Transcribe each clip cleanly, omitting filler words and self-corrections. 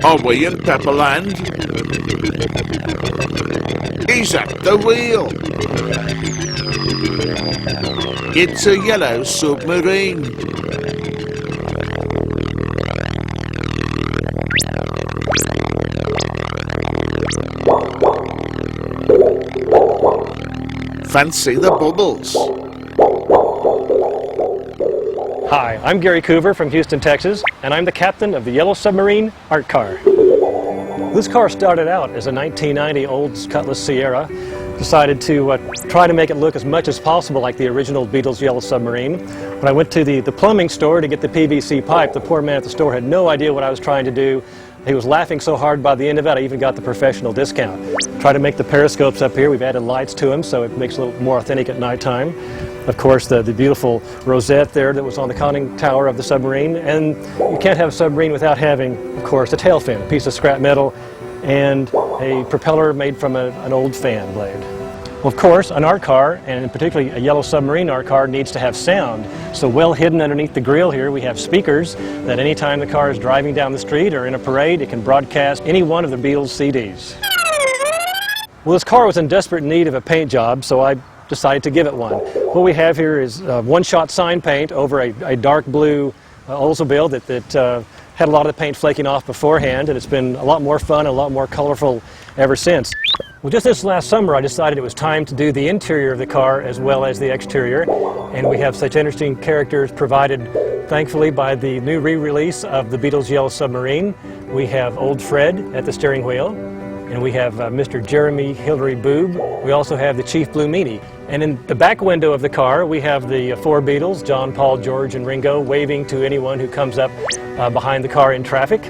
Are we in Pepperland? He's at the wheel. It's a yellow submarine. Fancy the bubbles. Hi, I'm Gary Coover from Houston, Texas, and I'm the captain of the Yellow Submarine art car. This car started out as a 1990 Olds Cutlass Sierra. Decided to try to make it look as much as possible like the original Beatles Yellow Submarine. When I went to the plumbing store to get the PVC pipe, the poor man at the store had no idea what I was trying to do. He was laughing so hard by the end of it, I even got the professional discount. Try to make the periscopes up here. We've added lights to them so it makes it a little more authentic at nighttime. Of course, the beautiful rosette there that was on the conning tower of the submarine. And you can't have a submarine without having, of course, a tail fin, a piece of scrap metal, and a propeller made from an old fan blade. Well, of course, an art car, and particularly a Yellow Submarine art car, needs to have sound. So well hidden underneath the grille here, we have speakers that anytime the car is driving down the street or in a parade, it can broadcast any one of the Beatles CDs. Well, this car was in desperate need of a paint job, so I decided to give it one. What we have here is one-shot sign paint over a dark blue Oldsmobile that had a lot of the paint flaking off beforehand, and it's been a lot more fun, a lot more colorful ever since. Well, just this last summer, I decided it was time to do the interior of the car as well as the exterior, and we have such interesting characters provided, thankfully, by the new re-release of the Beatles' Yellow Submarine. We have Old Fred at the steering wheel, and we have Mr. Jeremy Hillary Boob. We also have the Chief Blue Meanie. And in the back window of the car, we have the four Beatles, John, Paul, George, and Ringo, waving to anyone who comes up behind the car in traffic.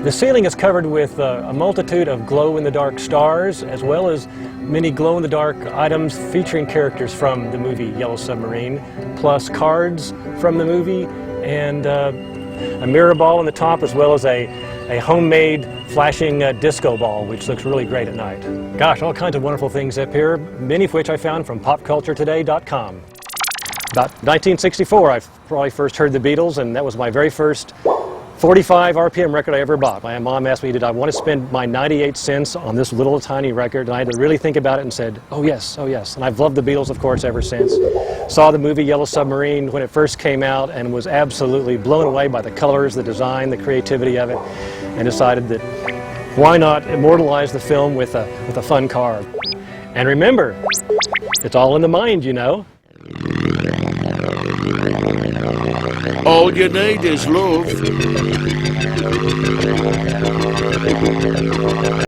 The ceiling is covered with a multitude of glow-in-the-dark stars, as well as many glow-in-the-dark items featuring characters from the movie Yellow Submarine, plus cards from the movie, and a mirror ball on the top, as well as a homemade flashing disco ball, which looks really great at night. Gosh, all kinds of wonderful things up here, many of which I found from popculturetoday.com. About 1964, I probably first heard the Beatles, and that was my very first 45 RPM record I ever bought. My mom asked me, did I want to spend my 98 cents on this little tiny record? And I had to really think about it and said, oh yes, oh yes. And I've loved the Beatles, of course, ever since. Saw the movie Yellow Submarine when it first came out and was absolutely blown away by the colors, the design, the creativity of it, and decided that why not immortalize the film with a fun car. And remember, it's all in the mind, you know. All you need is love.